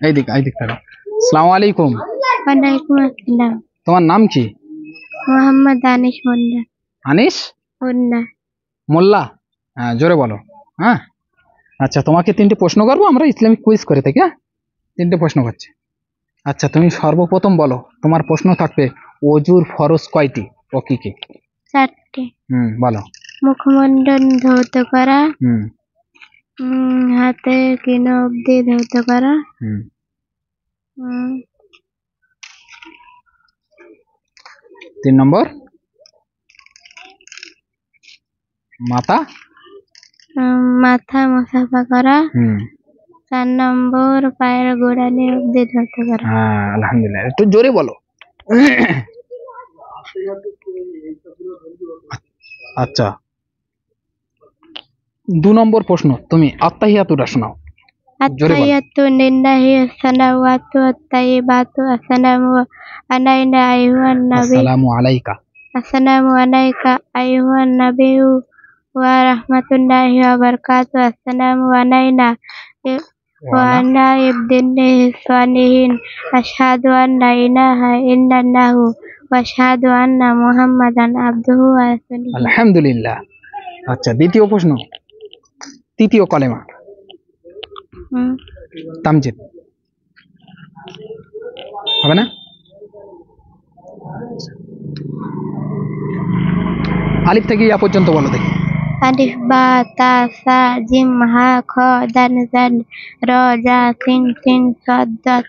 এইদিক এইদিক থাকো। আসসালামু আলাইকুম। ওয়ালাইকুম আসসালাম। তোমার নাম কি? মোহাম্মদ আনিস মোল্লা। আনিস মোল্লা। মোল্লা? হ্যাঁ, জোরে বলো। হ্যাঁ, আচ্ছা, তোমাকে তিনটে প্রশ্ন করবো, আমরা ইসলামিক কুইজ করে থাকি। হ্যাঁ, তিনটে প্রশ্ন করছি। আচ্ছা, তুমি সর্বপ্রথম বলো, তোমার প্রশ্ন থাকবে অজুর ফরজ কয়টি ও কি কি? 4টে। বলো। মুখমণ্ডল ধৌত করা, হাতে কিন অব্দি ধৌত করা, 3 নম্বর মাথা মাথা মুসাফা করা, 4 নম্বর পায়ের গোড়ালি অব্দি ধৌত করা। হ্যাঁ, আলহামদুলিল্লাহ, একটু জোরে বলো। আচ্ছা, 2 নম্বর প্রশ্ন, তুমি আত্তাহিয়াতুটা শোনাও। আত্তাহিয়াতু লিল্লাহি ওয়াসসালাওয়াতু ওয়াত-তাইয়্যিবাতু আসসালামু আলাইনা আইয়ুহান নাবী। আসসালামু আলাইকা। আসসালামু আলাইকা আইয়ুহান নাবিয়্যু ওয়া রাহমাতুল্লাহি ওয়া বারাকাতুহু। আসসালামু আলাইনা ওয়া আলা ইবাদিল্লাহিস সালিহিন। আশহাদু আল্লা ইলাহা ইল্লাল্লাহু ওয়া আশহাদু আন্না মুহাম্মাদান আবদুহু ওয়া রাসূলুহু। আলহামদুলিল্লাহ। আচ্ছা, দ্বিতীয় প্রশ্ন, তৃতীয় কলেমা তামজিদ হবে না? আলিফ থেকে ইয়া পর্যন্ত বলো দেখি। আলিফ বা তা সা জিম হা খ দাল জাল র জা সিন সিন সাদ দাত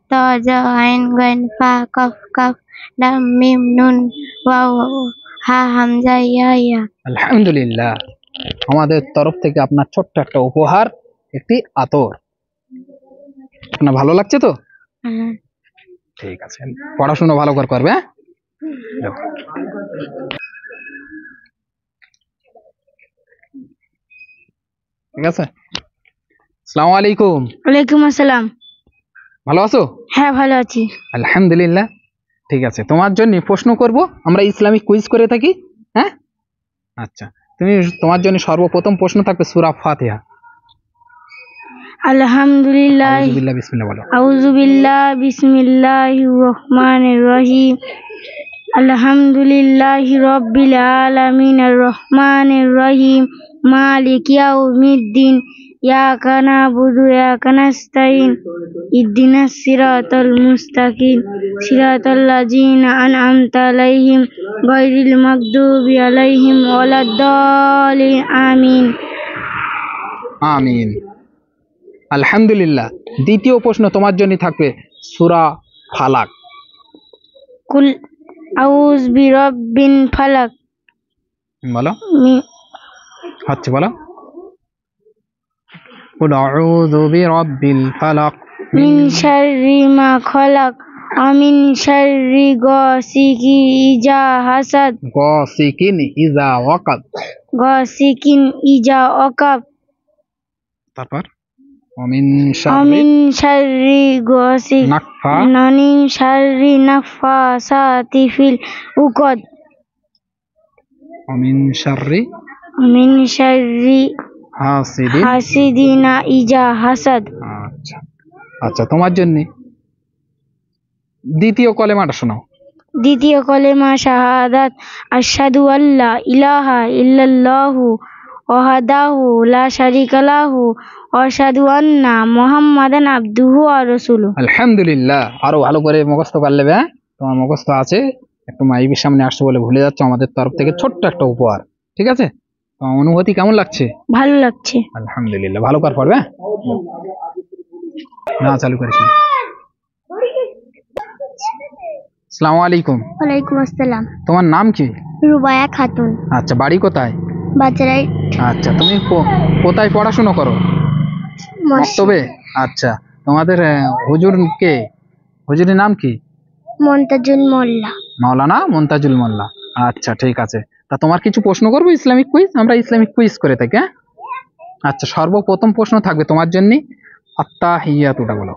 ত জ আইন গাইন ফা কফ কাফ লাম মিম নুন ওয়াও হা হামজা ইয়া ইয়া। আলহামদুলিল্লাহ, আমাদের তরফ থেকে আপনার ছোট্ট একটা উপহার, একটি আতর। আপনার ভালো লাগছে তো? ঠিক আছে, পড়াশোনা ভালো করে করবে। হ্যাঁ, ঠিক আছে। আসসালামু আলাইকুম। ওয়ালাইকুম আসসালাম। ভালো আছো? হ্যাঁ, ভালো আছি। আলহামদুলিল্লাহ। ঠিক আছে, তোমার জন্য প্রশ্ন করব, আমরা ইসলামিক কুইজ করে থাকি। হ্যাঁ, আচ্ছা, তোমার জন্য সর্বপ্রথম প্রশ্ন থাকবে সূরা ফাতিহা। আলহামদুলিল্লাহ, বিসমিল্লাহ বলো। আউযু বিল্লাহি বিসমিল্লাহির রহমানির রহিম। আলহামদুলিল্লাহি রাব্বিল আলামিন আর রহমানির রহিম মালিকি ইয়াউমিদ্দিন ইয়াকা না'বুদু ওয়া ইয়াকা নাস্তাইন ইহদিনাস সিরাতাল মুস্তাকিম সিরাতাল লাযিনা আন'আমতা আলাইহিম গায়রিল মাগদুবি আলাইহিম ওয়ালাদ-দাল্লিন আমিন। আমিন। আলহামদুলিল্লাহ। দ্বিতীয় প্রশ্ন তোমার জন্য থাকবে সূরা ফালাক। কুল আউযু বিরাব্বিন ফালাক। বলো, হচ্ছে বলো। কুল আউযু বিরাব্বিল ফালাক মিন শাররি মা খালাক ওয়া মিন শাররি গাসিকিন ইযা হাসাদ। গাসিকিন ইযা ওয়াকাব। গাসিকিন ইযা ওয়াকাব। তারপর মিন শাররি নাফাসাতি ফিল উকদ। মিন শাররি হাসিদিনা ইযা হাসাদ। আচ্ছা আচ্ছা, তোমার জন্য দ্বিতীয় কলেমাটা শোনাও। দ্বিতীয় কলেমা শাহাদাত আশহাদু আল্লা ইলাহা ইল্লাল্লাহু ওয়াহদাহু লা শারীকা লাহু ওয়া আশহাদু আন্না মুহাম্মাদান আবদুহু ওয়া রাসূলুহু। আলহামদুলিল্লাহ, আরো ভালো করে মুখস্থ করে নেবে। হ্যাঁ, তোমার মুখস্থ আছে, একটু মাইবির সামনে আসছে বলে ভুলে যাচ্ছ। আমাদের তরফ থেকে ছোট্ট একটা উপহার, ঠিক আছে? তোমার অনুভূতি কেমন লাগছে? ভালো লাগছে। আলহামদুলিল্লাহ, ভালো করে পড়বে। না, চালু করেছি। আসসালামু আলাইকুম। ওয়ালাইকুম আসসালাম। তোমার নাম কি? রুবায়া খাতুন। আচ্ছা, বাড়ি কোথায়? বাজারাই। আচ্ছা, তুমি কোথায় পড়াশোনা করো? মক্তবে। আচ্ছা, তোমাদের হুজুর কে? হুজুরের নাম কি? মুনতাজুল মোল্লা। মাওলানা মুনতাজুল মোল্লা। আচ্ছা, ঠিক আছে। তা তোমার কিছু প্রশ্ন করবো ইসলামিক কুইজ, আমরা ইসলামিক কুইজ করে থাকি। হ্যাঁ, আচ্ছা, সর্বপ্রথম প্রশ্ন থাকবে তোমার জন্য আত্তাহিয়াতুটা বলো।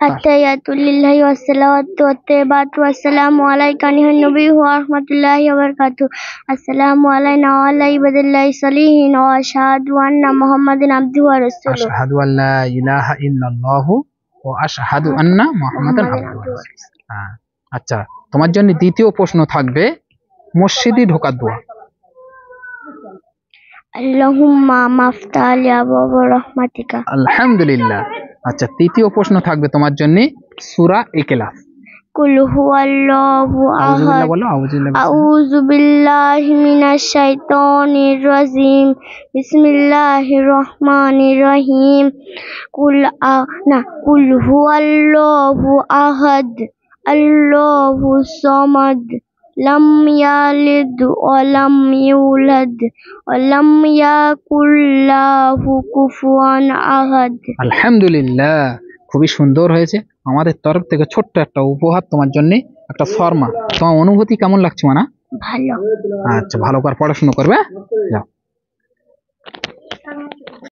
আত্তাহিয়াতু লিল্লাহি ওয়াস সালাওয়াতু ওয়াত তাইয়্যিবাতু ওয়াসসালামু আলাইকা আইয়ুহান নাবিয়্যু ওয়া রাহমাতুল্লাহি ওয়া বারাকাতুহু। আসসালামু আলাইনা ওয়া আলা ইবাদিল্লাহি সলিহিন ওয়া আশহাদু আন্না মুহাম্মাদান আবদুহু ওয়া রাসূলুহু। আশহাদু আল্লা ইলাহা ইল্লাল্লাহু ওয়া আশহাদু আন্না মুহাম্মাদান আবদুহু ওয়া রাসূলুহু। হ্যাঁ, আচ্ছা তোমার জন্য দ্বিতীয় প্রশ্ন থাকবে মসজিদে ঢোকার দোয়া। আল্লাহুম্মা মাফতাহ লি আবওয়াব রাহমাতিকা। আলহামদুলিল্লাহ। আচ্ছা তৃতীয় প্রশ্ন থাকবে তোমার জন্য সূরা ইখলাস। কুল হুয়াল্লাহু আউযুবিল্লাহ আহাদ। বলো, আউযুবিল্লাহ। আউযু বিল্লাহি মিনাশ শাইতানির রাজিম। বিসমিল্লাহির রহমানির রহিম। কুল হুয়াল্লাহু আহাদ আল্লাহুস সামাদ লাম ইয়ালিদ ওয়া লাম ইউলাদ ওয়া লাম ইয়াকুল লাহু কুফুয়ান আহাদ। আলহামদুলিল্লাহ, খুবই সুন্দর হয়েছে। আমাদের তরফ থেকে ছোট্ট একটা উপহার তোমার জন্য, একটা শর্মা। তোমার অনুভূতি কেমন লাগছে মানা? ভালো। আচ্ছা ভালো করে পড়াশোনা করবে, যাও।